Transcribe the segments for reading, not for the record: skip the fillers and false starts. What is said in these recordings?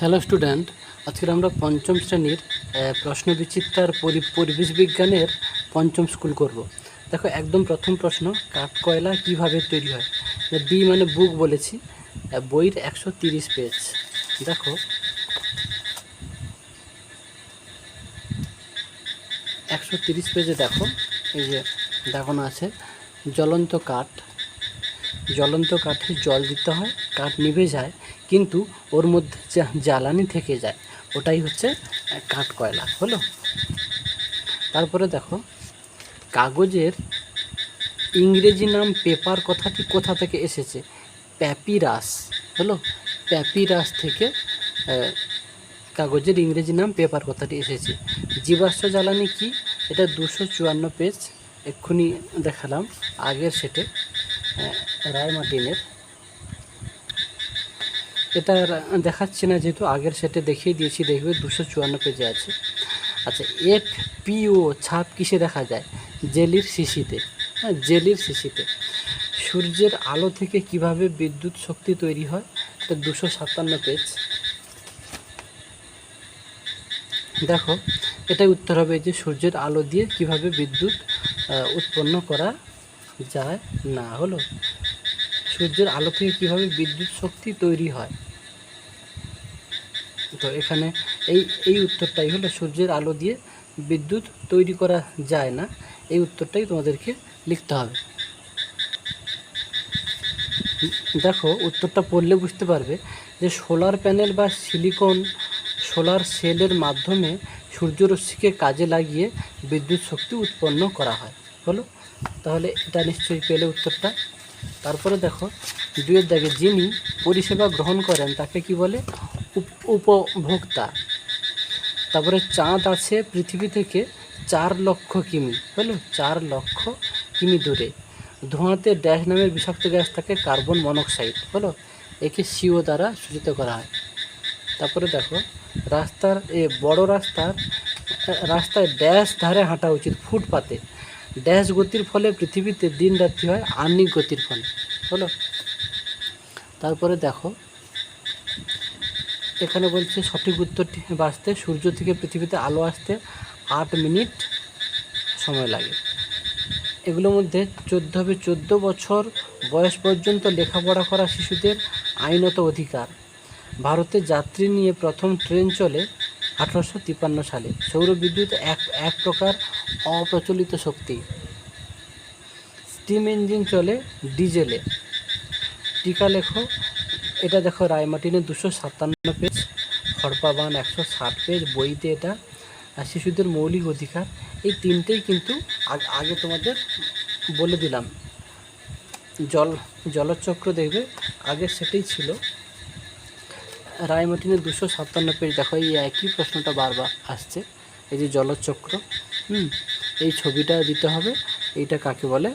Hello student, আজকের আমরা পঞ্চম শ্রেণীর প্রশ্নবিচিত্রার পরিবেশ বিজ্ঞানের পঞ্চম স্কুল করব। দেখো, একদম প্রথম প্রশ্ন, কাঠকয়লা কিভাবে তৈরি হয়। বি মানে বুক বলেছি, বইয়ের 130 পেজ। দেখো 130 পেজে দেখো, এই যে দেখানো আছে জ্বলন্ত কাঠে জল দিতে হয়, কাঠ নিভে যায়, কিন্তু ওর মধ্যে জ্বালানি থেকে যায়, ওটাই হচ্ছে কাঠকয়লা হলো। তারপরে দেখো, কাগজের ইংরেজি নাম পেপার কথাটি কোথা থেকে এসেছে। প্যাপিরাস হলো, প্যাপিরাস থেকে কাগজের ইংরেজি নাম পেপার কথাটি এসেছে। জীবাশ্ম জ্বালানি কি, এটা 254 পেজ, এক্ষুনি দেখালাম আগের সেটে, রায় মার্টিনের। এটা দেখাচ্ছি না, যেহেতু আগের সেটে দেখিয়ে দিয়েছি, দেখবে 254 পেজে আছে। আচ্ছা, FPO ছাপ কিসে দেখা যায়। জেলির শিশিতে। হ্যাঁ, জেলির শিশিতে। সূর্যের আলো থেকে কিভাবে বিদ্যুৎ শক্তি তৈরি হয়, এটা 257 পেজ। দেখো, এটাই উত্তর হবে, যে সূর্যের আলো দিয়ে কিভাবে বিদ্যুৎ উৎপন্ন করা যায় না। হলো, সূর্যের আলো থেকে কিভাবে বিদ্যুৎ শক্তি তৈরি হয়। তো এখানে এই উত্তরটাই হলো, সূর্যের আলো দিয়ে বিদ্যুৎ তৈরি করা যায় না। এই উত্তরটাই তোমাদেরকে লিখতে হবে। দেখো, উত্তরটা পড়লে বুঝতে পারবে যে সোলার প্যানেল বা সিলিকন সোলার সেলের মাধ্যমে সূর্যরশ্মিকে কাজে লাগিয়ে বিদ্যুৎ শক্তি উৎপন্ন করা হয়। হলো, তাহলে এটা নিশ্চয়ই পেলে উত্তরটা। তারপরে দেখো, দুয়ের দাগে, যিনি পরিষেবা গ্রহণ করেন তাকে কি বলে, উপভোক্তা। তারপরে চাঁদ আছে পৃথিবী থেকে 4 লক্ষ কিমি। হলো, 4 লক্ষ কিমি দূরে। ধোঁয়াতে ড্যাশ নামের বিষাক্ত গ্যাস থাকে, কার্বন মনোক্সাইড। হলো, একে CO দ্বারা সূচিত করা হয়। তারপরে দেখো, বড় রাস্তায় ড্যাশ ধারে হাঁটা উচিত, ফুটপাতে। ড্যাশ গতির ফলে পৃথিবীতে দিন রাত্রি হয়, আহ্নিক গতির ফলে। হলো, তারপরে দেখো, এখানে বলছে সঠিক উত্তরটি বাঁচতে সূর্য থেকে পৃথিবীতে আলো আসতে 8 মিনিট সময় লাগে। এগুলোর মধ্যে 14 বছর বয়স পর্যন্ত লেখাপড়া করা শিশুদের আইনত অধিকার। ভারতে যাত্রী নিয়ে প্রথম ট্রেন চলে 1853 সালে। সৌরবিদ্যুৎ এক প্রকার অপ্রচলিত শক্তি। স্টিম ইঞ্জিন চলে ডিজেলে। টিকা লেখো, এটা দেখো রায় মার্টিনের 257 পেজ, হড়পা বাঁধ 160 পেজ, বইতে এটা। আর শিশুদের মৌলিক অধিকার, এই তিনটেই কিন্তু আগে তোমাদের বলে দিলাম। জলচক্র দেখবে আগে সেটাই ছিল। রায় মার্টিনের 257 পেজ। দেখো, এই একই প্রশ্নটা বারবার আসছে, এই যে জলচক্র। এই ছবিটা দিতে হবে, এইটা কাকে বলে,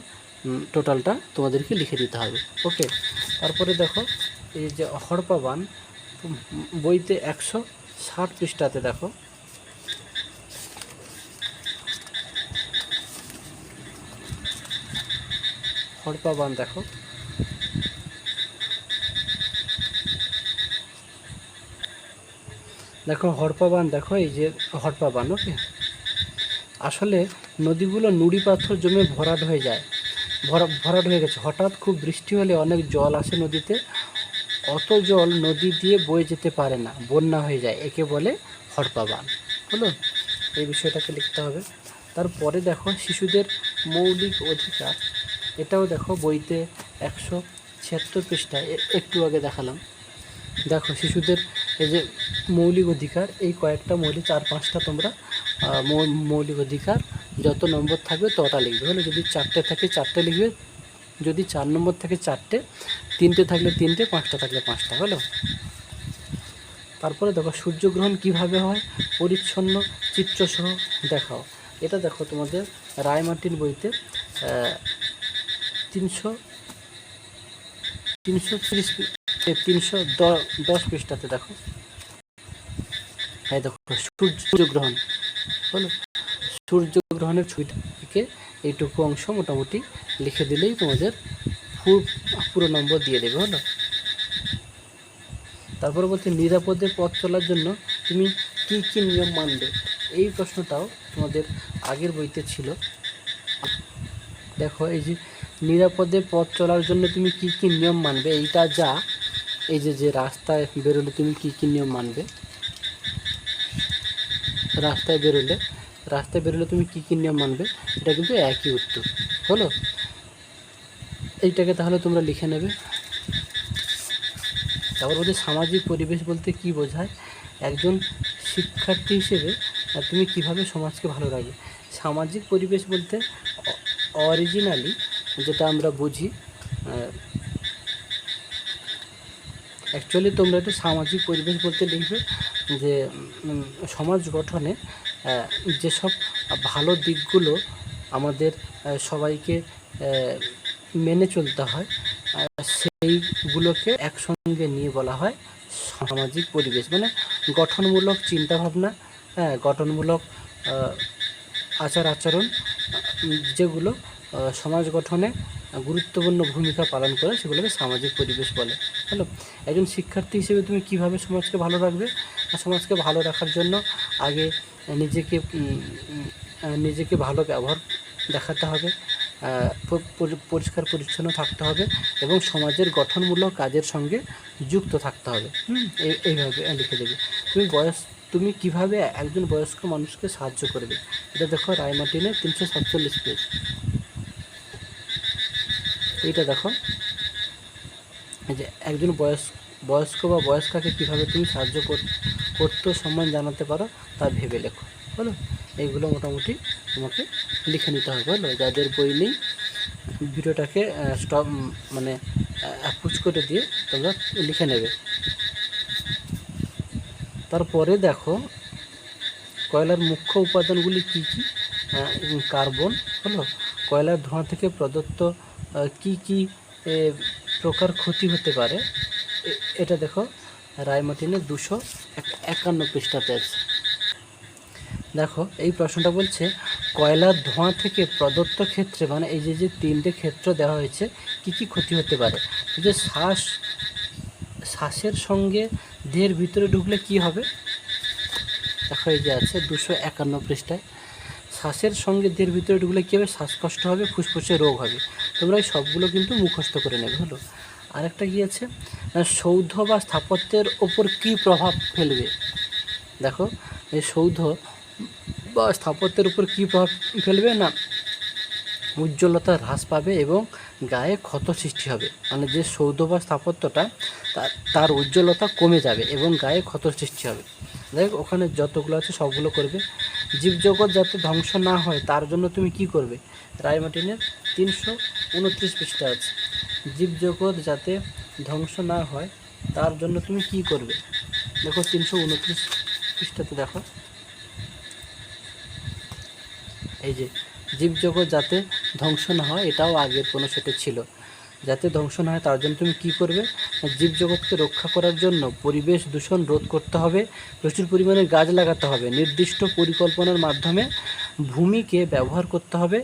টোটালটা তোমাদেরকে লিখে দিতে হবে। ওকে, তারপরে দেখো, এই যে হড়পা বাঁধ বইতে 160 পৃষ্ঠাতে দেখো, হড়পা বাঁধ দেখো, হড়পা বাঁধ দেখো, এই যে হড়পা বাঁধ। ওকে, আসলে নদীগুলো নুড়ি পাথর জমে ভরাট হয়ে যায়, ভরাট হয়ে গেছে। হঠাৎ খুব বৃষ্টি হলে অনেক জল আসে নদীতে, অত জল নদী দিয়ে বয়ে যেতে পারে না, বন্যা হয়ে যায়, একে বলে হড়পা বাঁধ। হলো, এই বিষয়টাকে লিখতে হবে। তারপরে দেখো, শিশুদের মৌলিক অধিকার, এটাও দেখো বইতে 176 পৃষ্ঠায়, একটু আগে দেখালাম। দেখো, শিশুদের এই যে মৌলিক অধিকার, এই কয়েকটা মৌলিক 4-5টা তোমরা মৌলিক অধিকার যত নম্বর থাকবে ততটা লিখবে। হলো, যদি 4টে থাকে 4টে লিখবে, যদি 4 নম্বর থাকে 4টে, 3টে থাকলে 3টে, 5টা থাকলে 5টা। হলো, তারপরে দেখো, সূর্যগ্রহণ কিভাবে হয়, পরিচ্ছন্ন চিত্রসহ দেখাও। এটা দেখো তোমাদের রায় মার্টিন বইতে 310 পৃষ্ঠাতে দেখো। হ্যাঁ, দেখো সূর্যগ্রহণ। হলো, সূর্যগ্রহণের ছবিটা থেকে এইটুকু অংশ মোটামুটি লিখে দিলেই তোমাদের পুরো নম্বর দিয়ে দেবে। হলো, তারপরে বলছে নিরাপদে পথ চলার জন্য তুমি কি কি নিয়ম মানবে। এই প্রশ্নটাও তোমাদের আগের বইতে ছিল। দেখো এই যে নিরাপদে পথ চলার জন্য তুমি কি কি নিয়ম মানবে, এইটা যা এই যে রাস্তায় বেরোলে তুমি কি কি নিয়ম মানবে, রাস্তায় বেরোলে তুমি কি কি নিয়ম মানবে, এটা কিন্তু একই উত্তর হলো। এইটাকে তাহলে তোমরা লিখে নেবে। তারপর বলতে সামাজিক পরিবেশ বলতে কি বোঝায়, একজন শিক্ষার্থী হিসেবে তুমি কিভাবে সমাজকে ভালো রাখবে। সামাজিক পরিবেশ বলতে অরিজিনালি যেটা আমরা বুঝি, অ্যাকচুয়ালি তোমরা একটু সামাজিক পরিবেশ বলতে লিখবে যে সমাজ গঠনে যেসব ভালো দিকগুলো আমাদের সবাইকে মেনে চলতে হয়, সেইগুলোকে একসঙ্গে নিয়ে বলা হয় সামাজিক পরিবেশ। মানে গঠনমূলক চিন্তাভাবনা, গঠনমূলক আচার আচরণ যেগুলো সমাজ গঠনে গুরুত্বপূর্ণ ভূমিকা পালন করে সেগুলোকে সামাজিক পরিবেশ বলে। হলো, একজন শিক্ষার্থী হিসেবে তুমি কিভাবে সমাজকে ভালো রাখবে। সমাজকে ভালো রাখার জন্য আগে নিজেকে ভালো ব্যবহার দেখাতে হবে, পরিষ্কার পরিচ্ছন্ন থাকতে হবে এবং সমাজের গঠনমূলক কাজের সঙ্গে যুক্ত থাকতে হবে। এইভাবে লিখে দেবে। তুমি কিভাবে একজন বয়স্ক মানুষকে সাহায্য করবে, এটা দেখো রায়মার্টিনের 347 পেজ। এইটা দেখো এই যে একজন বয়স্ক বা বয়স্কাকে কীভাবে তুমি সাহায্য করতে সম্মান জানাতে পারো তা ভেবে লেখো। হলো, এইগুলো মোটামুটি তোমাকে লিখে নিতে হবে। হলো, যাদের বই নেই ভিডিওটাকে স্টপ মানে অ্যাপ্রোচ করে দিয়ে তোমরা লিখে নেবে। তারপরে দেখো কয়লার মুখ্য উপাদানগুলি কী কী। কার্বন। হলো, কয়লার ধোঁয়া থেকে প্রদত্ত কি কি প্রকার ক্ষতি হতে পারে, এটা দেখো রায়মার্টিনের 251 পৃষ্ঠাতে আছে। দেখো এই প্রশ্নটা বলছে কয়লার ধোঁয়া থেকে প্রদত্ত ক্ষেত্রে, মানে এই যে 3টে ক্ষেত্র দেওয়া হয়েছে, কি কি ক্ষতি হতে পারে। যে শ্বাসের সঙ্গে দেহের ভিতরে ঢুকলে কি হবে, দেখো এই যে আছে 251 পৃষ্ঠায়। শ্বাসের সঙ্গে দেহের ভিতরে ঢুকলে কী হবে, শ্বাসকষ্ট হবে, ফুসফুসে রোগ হবে। তোমরা এই সবগুলো কিন্তু মুখস্থ করে নেবে। হলো, আরেকটা কী আছে, সৌধ বা স্থাপত্যের ওপর কী প্রভাব ফেলবে। দেখো এই সৌধ বা স্থাপত্যের উপর কী প্রভাব ফেলবে না, উজ্জ্বলতা হ্রাস পাবে এবং গায়ে ক্ষত সৃষ্টি হবে। মানে যে সৌধ বা স্থাপত্যটা তার উজ্জ্বলতা কমে যাবে এবং গায়ে ক্ষত সৃষ্টি হবে। দেখ ওখানে যতগুলো আছে সবগুলো করবে। জীবজগৎ যাতে ধ্বংস না হয় তার জন্য তুমি কি করবে, রায়মার্টিনের 329 পৃষ্ঠা আছে। জীবজগৎ যাতে ধ্বংস না হয় তার জন্য তুমি কি করবে, দেখো 329 পৃষ্ঠাতে দেখো এই যে জীবজগৎ যাতে ধ্বংস না হয়, এটাও আগের কোনো সেটে ছিল। যাতে ধ্বংস না হয় তার জন্য তুমি কী করবে, জীবজগৎকে রক্ষা করার জন্য পরিবেশ দূষণ রোধ করতে হবে, প্রচুর পরিমাণে গাছ লাগাতে হবে, নির্দিষ্ট পরিকল্পনার মাধ্যমে ভূমিকে ব্যবহার করতে হবে,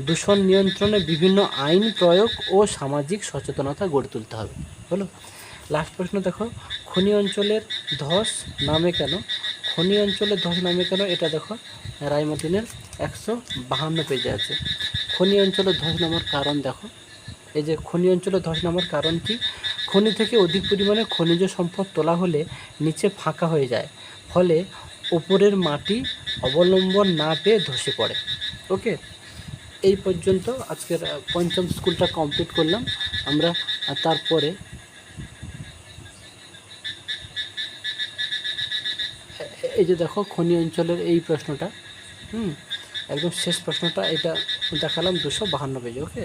দূষণ নিয়ন্ত্রণে বিভিন্ন আইন প্রয়োগ ও সামাজিক সচেতনতা গড়ে তুলতে হবে। হলো, লাস্ট প্রশ্ন দেখো খনি অঞ্চলের ধস নামে কেন। খনি অঞ্চলের ধস নামে কেন, এটা দেখো রায়মার্টিনের 152 পেজে আছে। খনি অঞ্চলের ধস নামার কারণ দেখো, এই যে খনি অঞ্চলে ধস নামার কারণ কি, খনি থেকে অধিক পরিমাণে খনিজ সম্পদ তোলা হলে নিচে ফাঁকা হয়ে যায়, ফলে ওপরের মাটি অবলম্বন না পেয়ে ধসে পড়ে। ওকে, এই পর্যন্ত আজকের পঞ্চম স্কুলটা কমপ্লিট করলাম আমরা। তারপরে এই যে দেখো খনি অঞ্চলের এই প্রশ্নটা, একদম শেষ প্রশ্নটা, এটা দেখালাম 252 পেজে। ওকে।